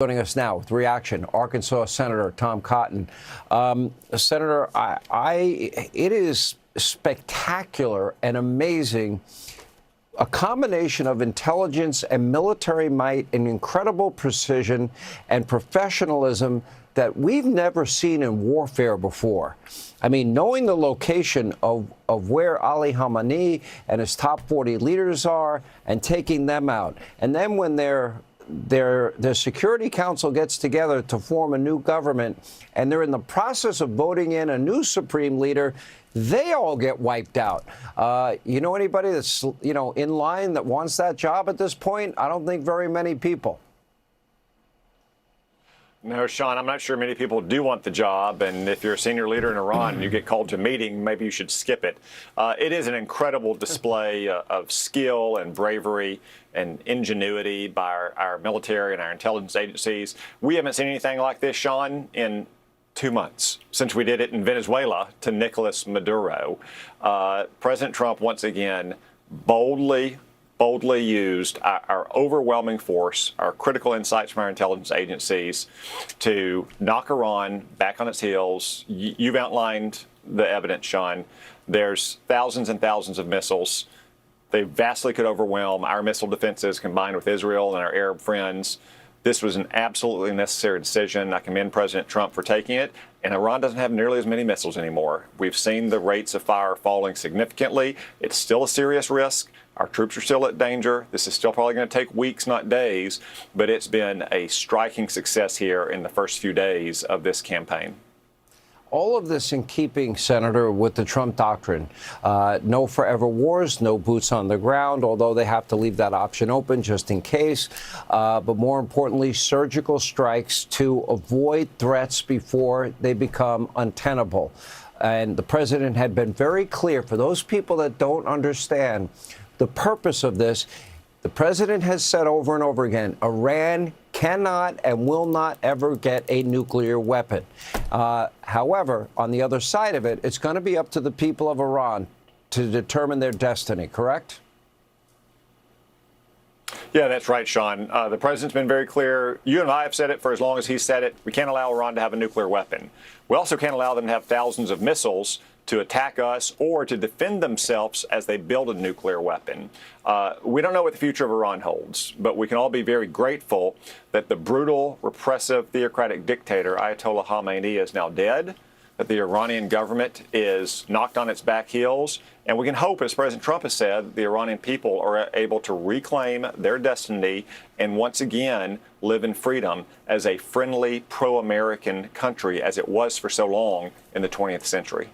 Joining us now with reaction, Arkansas Senator Tom Cotton. Senator, it is spectacular and amazing, a combination of intelligence and military might and incredible precision and professionalism that we've never seen in warfare before. I mean, knowing the location of where Ali Khamenei and his top 40 leaders are and taking them out. And then when the Security Council gets together to form a new government, and they're in the process of voting in a new supreme leader, they all get wiped out. You know anybody that's, in line that wants that job at this point? I don't think very many people. No, Sean, I'm not sure many people do want the job. And if you're a senior leader in Iran and you get called to a meeting, maybe you should skip it. It is an incredible display of skill and bravery and ingenuity by our military and our intelligence agencies. We haven't seen anything like this, Sean, in 2 months since we did it in Venezuela to Nicolas Maduro. President Trump, once again, boldly used our overwhelming force, our critical insights from our intelligence agencies to knock Iran back on its heels. You've outlined the evidence, Sean. There's thousands and thousands of missiles. They vastly could overwhelm our missile defenses combined with Israel and our Arab friends. This was an absolutely necessary decision. I commend President Trump for taking it. And Iran doesn't have nearly as many missiles anymore. We've seen the rates of fire falling significantly. It's still a serious risk. Our troops are still at danger. This is still probably going to take weeks, not days, but it's been a striking success here in the first few days of this campaign. All of this in keeping, Senator, with the Trump doctrine. No forever wars, no boots on the ground, although they have to leave that option open just in case. But more importantly, surgical strikes to avoid threats before they become untenable. And the president had been very clear, for those people that don't understand the purpose of this, the president has said over and over again, Iran cannot and will not ever get a nuclear weapon. However, on the other side of it, it's going to be up to the people of Iran to determine their destiny, correct? Yeah, that's right, Sean. The president's been very clear. You and I have said it for as long as he's said it. We can't allow Iran to have a nuclear weapon. We also can't allow them to have thousands of missiles to attack us or to defend themselves as they build a nuclear weapon. We don't know what the future of Iran holds, but we can all be very grateful that the brutal, repressive, theocratic dictator Ayatollah Khamenei is now dead, that the Iranian government is knocked on its back heels, and we can hope, as President Trump has said, the Iranian people are able to reclaim their destiny and once again live in freedom as a friendly, pro-American country as it was for so long in the 20th century.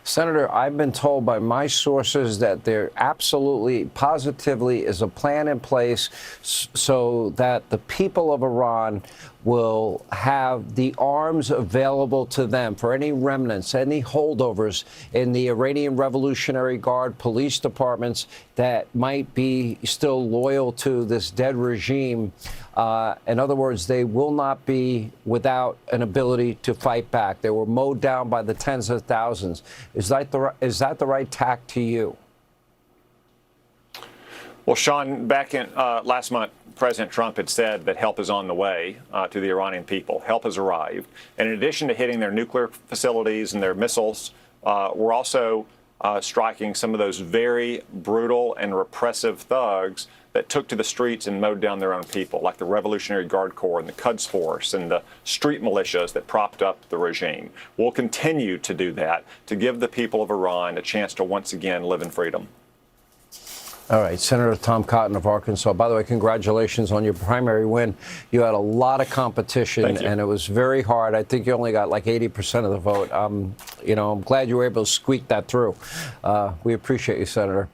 Senator, I've been told by my sources that there absolutely, positively is a plan in place so that the people of Iran will have the arms available to them for any remnants, any holdovers in the Iranian Revolutionary Guard police departments that might be still loyal to this dead regime. In other words, they will not be without an ability to fight back. They were mowed down by the tens of thousands. Is that the right tack to you? Well, Sean, back in last month, President Trump had said that help is on the way to the Iranian people. Help has arrived. And in addition to hitting their nuclear facilities and their missiles, we're also striking some of those very brutal and repressive thugs that took to the streets and mowed down their own people, like the Revolutionary Guard Corps and the Quds Force and the street militias that propped up the regime. We'll continue to do that to give the people of Iran a chance to once again live in freedom. All right, Senator Tom Cotton of Arkansas. By the way, congratulations on your primary win. You had a lot of competition, and it was very hard. I think you only got like 80% of the vote. I'm glad you were able to squeak that through. We appreciate you, Senator.